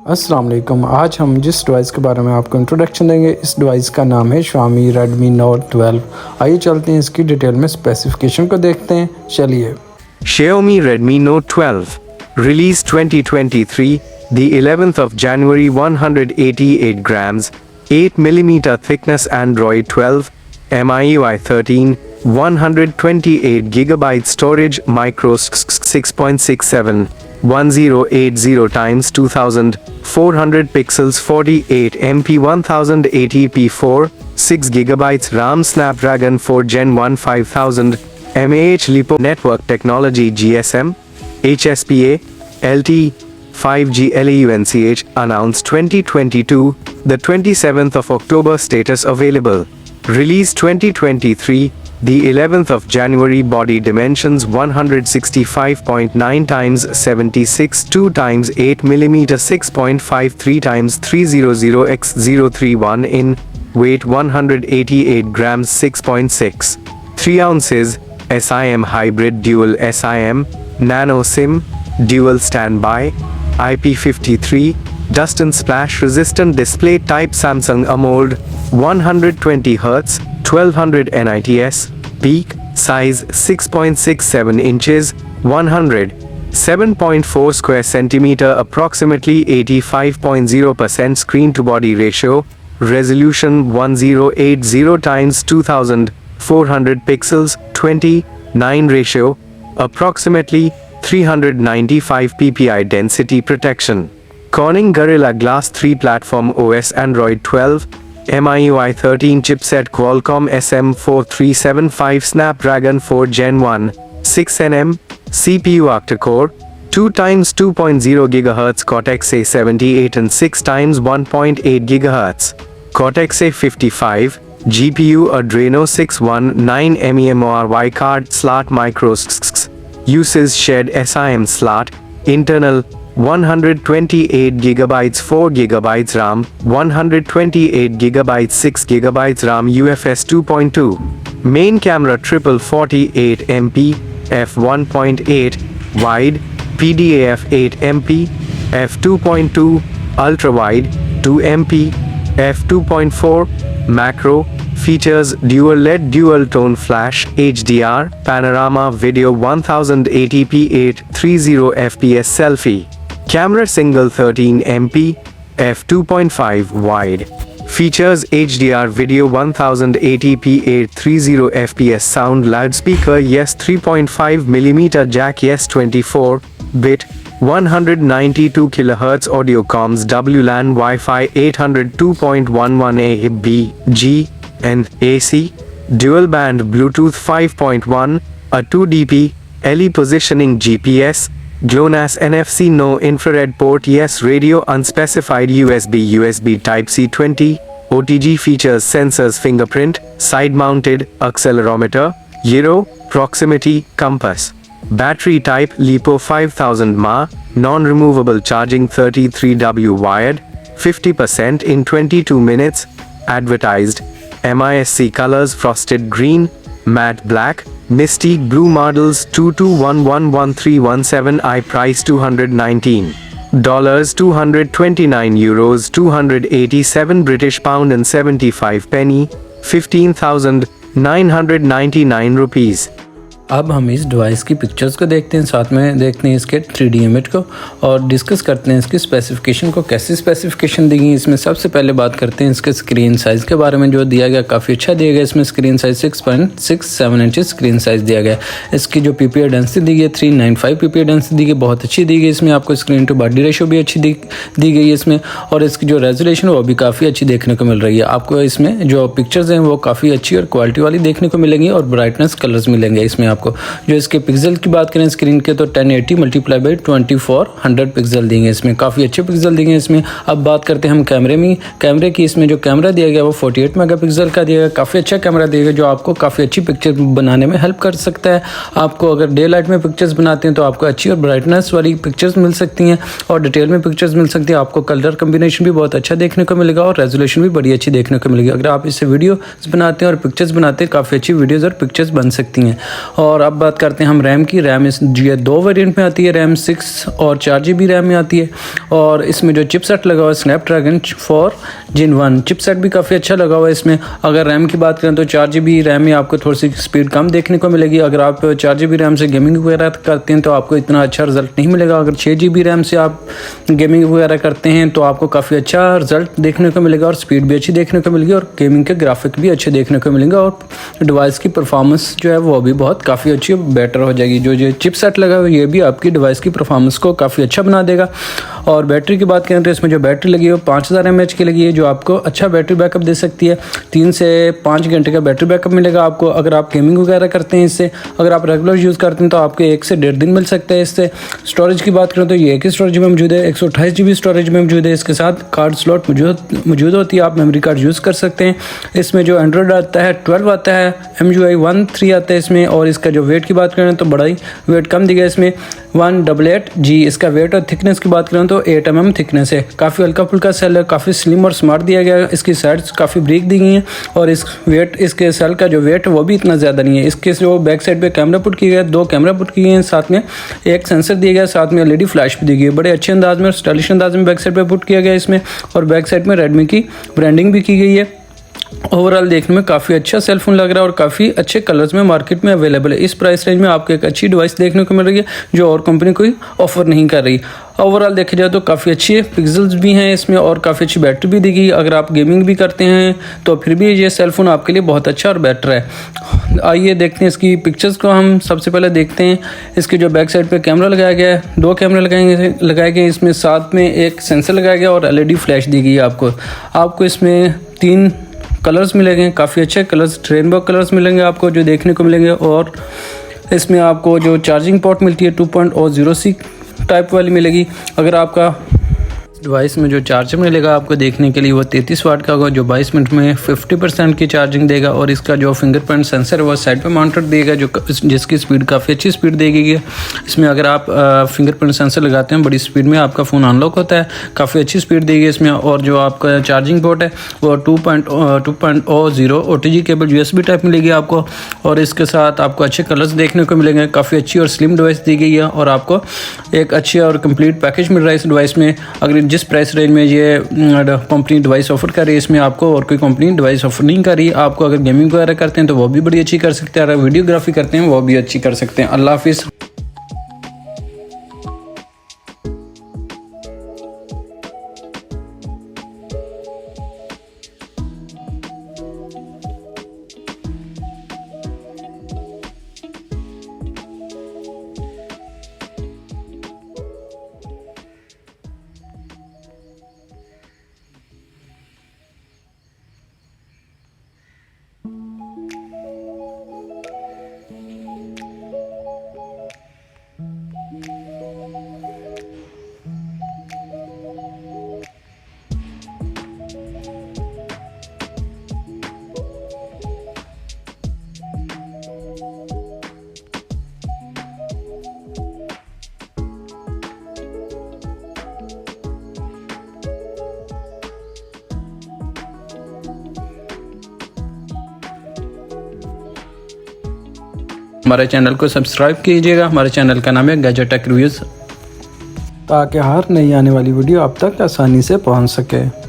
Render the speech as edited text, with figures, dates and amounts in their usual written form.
अस्सलाम वालेकुम। आज हम जिस डिवाइस के बारे में आपको इंट्रोडक्शन देंगे, इस डिवाइस का नाम है Xiaomi Redmi Note 12। आइए चलते हैं इसकी डिटेल में स्पेसिफिकेशन को देखते हैं। चलिए। Xiaomi Redmi Note 12, released 2023, the 11th of January, 188 grams, 8mm thickness, Android 12, MIUI 13, 128GB storage, micro 6.67, 1080 x 2000, 400 pixels, 48MP, 1080p4, 6GB RAM, Snapdragon 4 Gen 1 5000 mAh LiPo network technology, GSM, HSPA, LTE, 5G LEUNCH, announced 2022, the 27th of October, status available. Release 2023, the 11th of January, body dimensions 165.9 x 76 2 x 8mm, 6.53 x 300 x 031 in, weight 188 grams, 6.6 3 ounces, SIM hybrid, dual SIM, nano SIM, dual standby, IP53, dust and splash resistant display type, Samsung AMOLED, 120Hz, 1200 nits, peak size 6.67 inches, 107.4 square centimeter, approximately 85.0% screen to body ratio, resolution 1080 x 2000, 400 pixels, 29 ratio, approximately 395 ppi density protection. Corning Gorilla Glass 3 platform OS, Android 12, MIUI 13 chipset, Qualcomm SM4375, Snapdragon 4 Gen 1, 6nm, CPU Octa-core, 2x2.0 GHz Cortex-A78 and 6x1.8 GHz Cortex-A55, GPU Adreno 619 MEMORY card slot, micro uses shared SIM slot, internal 128GB 4GB RAM, 128GB 6GB RAM, UFS 2.2, main camera triple 48MP, f1.8, wide, PDAF 8MP, f2.2, ultra wide 2MP, f2.4, macro, features dual LED dual tone flash, HDR, panorama video 1080p 830 fps selfie, camera single 13MP, f2.5 wide, features HDR video 1080p 830 fps sound, loudspeaker yes 3.5mm jack yes 24-bit 192 kHz audio comms, WLAN Wi-Fi 802.11a B, G, and AC, dual band Bluetooth 5.1, a 2dp, LE positioning, GPS, GLONASS, NFC, no infrared port yes, radio unspecified, USB Type-C 20, OTG, features sensors, fingerprint, side-mounted, accelerometer, gyro, proximity, compass. Battery type LiPo 5000 mAh, non-removable charging, 33W wired, 50% in 22 minutes, advertised. MISC colors: frosted green, matte black, mystique blue. Models 22111317. Price $219, €229, 287 British pound and 75 penny, 15,999 rupees. अब हम इस device की pictures को देखते हैं, साथ में देखते हैं इसके 3D इमेज को और डिस्कस करते हैं इसकी स्पेसिफिकेशन को, कैसी स्पेसिफिकेशन दी गई। इसमें सबसे पहले बात करते हैं इसके स्क्रीन साइज़ के बारे में। जो दिया गया काफ़ी अच्छा दिया गया। इसमें screen size 6.67 inch screen size दिया गया। इसकी जो PPI डेंसिटी दी गई 395 PPI डेंसिटी दी गई, बहुत अच्छी दी गई। इसमें आपको स्क्रीन टू बॉडी रेशो भी अच्छी दी गई है इसमें, और इसकी जो रेजोल्यूशन वो भी काफ़ी अच्छी देखने को मिल रही है। आपको इसमें जो पिक्चर्स हैं वो काफ़ी अच्छी और क्वालिटी वाली देखने को मिलेंगी और ब्राइटनेस कलर्स मिलेंगे इसमें आपको। जो इसके पिक्सल की बात करें स्क्रीन के, तो 1080 × 2400 पिक्सल देंगे इसमें, काफ़ी अच्छे पिक्सल देंगे इसमें। अब बात करते हैं हम कैमरे की। इसमें जो कैमरा दिया गया वो 48 मेगापिक्सल का दिया गया, काफ़ी अच्छा कैमरा दिया गया जो आपको काफ़ी अच्छी पिक्चर बनाने में हेल्प कर सकता है। आपको अगर डे लाइट में पिक्चर्स बनाते हैं तो आपको अच्छी और ब्राइटनेस वाली पिक्चर्स मिल सकती हैं और डिटेल में पिक्चर्स मिल सकती हैं। आपको कलर कम्बिनेशन भी बहुत अच्छा देखने को मिलेगा और रेजोल्यूशन भी बड़ी अच्छी देखने को मिलेगी। अगर आप इससे वीडियो बनाते हैं और पिक्चर्स बनाते हैं, काफ़ी अच्छी वीडियोज़ और पिक्चर्स बन सकती हैं। और अब बात करते हैं हम रैम की। रैम इस ये 2 वेरिएंट में आती है, रैम 6 और 4GB रैम में आती है। और इसमें जो चिपसेट लगा हुआ है स्नैपड्रैगन 4 Gen 1 चिपसेट भी काफ़ी अच्छा लगा हुआ है इसमें। अगर रैम की बात करें तो 4GB रैम में आपको थोड़ी सी स्पीड कम देखने को मिलेगी। अगर आप 4GB रैम से गेमिंग वगैरह करते हैं तो आपको इतना अच्छा रिजल्ट नहीं मिलेगा। अगर 6GB रैम से आप गेमिंग वगैरह करते हैं तो आपको काफ़ी अच्छा रिजल्ट देखने को मिलेगा और स्पीड भी अच्छी देखने को मिलेगी और गेमिंग के ग्राफिक भी अच्छे देखने को मिलेंगे और डिवाइस की परफॉर्मेंस जो है वो भी बहुत काफ़ी अच्छी बेटर हो जाएगी। जो ये चिपसेट लगा हुआ है ये भी आपकी डिवाइस की परफॉर्मेंस को काफ़ी अच्छा बना देगा। और बैटरी की बात करें तो इसमें जो बैटरी लगी है वो 5000 mAh की लगी है, जो आपको अच्छा बैटरी बैकअप दे सकती है। 3 से 5 घंटे का बैटरी बैकअप मिलेगा आपको अगर आप गेमिंग वगैरह करते हैं इससे। अगर आप रेगुलर यूज़ करते हैं तो आपको 1 से 1.5 दिन मिल सकता है इससे। स्टोरेज की बात करें तो ये एक ही स्टोरेज में मौजूद है, 128GB स्टोरेज में मौजूद है। इसके साथ कार्ड स्लॉट मौजूद होती है, आप मेमोरी कार्ड यूज़ कर सकते हैं। इसमें जो एंड्रॉयड आता है 12 आता है, MUI 1.3 आता है इसमें। और इसका जो वेट की बात करें तो बड़ा ही वेट कम दिया इसमें 188G। इसका वेट और थिकनेस की बात करें तो 8 mm थिकनेस है। काफ़ी हल्का फुल्का सेल है, काफ़ी स्लिम और स्मार्ट दिया गया है। इसकी साइड्स काफ़ी ब्रेक दी गई हैं और इसके सेल का जो वेट है वो भी इतना ज़्यादा नहीं है। इसके जो बैक साइड पे कैमरा पुट किया गया है, 2 कैमरा पुट किए गए हैं, साथ में एक सेंसर दिया गया, साथ में LED फ्लैश भी दी गई है। बड़े अच्छे अंदाज में और स्टाइलिश अंदाज में बैक साइड पर पुट किया गया इसमें। और बैक साइड में रेडमी की ब्रांडिंग भी की गई है। ओवरऑल देखने में काफ़ी अच्छा सेल फोन लग रहा है और काफ़ी अच्छे कलर्स में मार्केट में अवेलेबल है। इस प्राइस रेंज में आपको एक अच्छी डिवाइस देखने को मिल रही है जो और कंपनी कोई ऑफर नहीं कर रही। ओवरऑल देखा जाए तो काफ़ी अच्छी पिक्सल्स भी हैं इसमें और काफ़ी अच्छी बैटरी भी दी गई। अगर आप गेमिंग भी करते हैं तो फिर भी ये सेल फोन आपके लिए बहुत अच्छा और बेटर है। आइए देखते हैं इसकी पिक्चर्स को। हम सबसे पहले देखते हैं इसके जो बैक साइड पे कैमरा लगाया गया है, 2 कैमरे लगाए गए इसमें, साथ में एक सेंसर लगाया गया और LED फ्लैश दी गई है आपको इसमें 3 कलर्स मिलेंगे, काफ़ी अच्छे कलर्स, रेनबो कलर्स मिलेंगे आपको जो देखने को मिलेंगे। और इसमें आपको जो चार्जिंग पोर्ट मिलती है 2.0C टाइप वाली मिलेगी। अगर आपका डिवाइस में जो चार्जर मिलेगा आपको देखने के लिए वो 33 वाट का होगा जो 22 मिनट में 50% की चार्जिंग देगा। और इसका जो फिंगरप्रिंट सेंसर है वो साइड पे माउंटेड देगा जिसकी स्पीड काफ़ी अच्छी स्पीड देगी। इसमें अगर आप फिंगरप्रिंट सेंसर लगाते हैं बड़ी स्पीड में आपका फ़ोन अनलॉक होता है, काफ़ी अच्छी स्पीड देगी इसमें। और जो आपका चार्जिंग पोर्ट है वो 2.0 OTG केबल USB टाइप मिलेगी आपको। और इसके साथ आपको अच्छे कलर्स देखने को मिलेंगे। काफ़ी अच्छी और स्लिम डिवाइस दी गई है और आपको एक अच्छी और कंप्लीट पैकेज मिल रहा है इस डिवाइस में। अगर जिस प्राइस रेंज में ये कंपनी डिवाइस ऑफर कर रही है इसमें आपको और कोई कंपनी डिवाइस ऑफर नहीं कर रही। आपको अगर गेमिंग वगैरह करते हैं तो वो भी बड़ी अच्छी कर सकते हैं, अगर वीडियोग्राफी करते हैं वो भी अच्छी कर सकते हैं। अल्लाह हाफिज़। हमारे चैनल को सब्सक्राइब कीजिएगा। हमारे चैनल का नाम है गैजेट टेक रिव्यूज़, ताकि हर नई आने वाली वीडियो आप तक आसानी से पहुंच सके।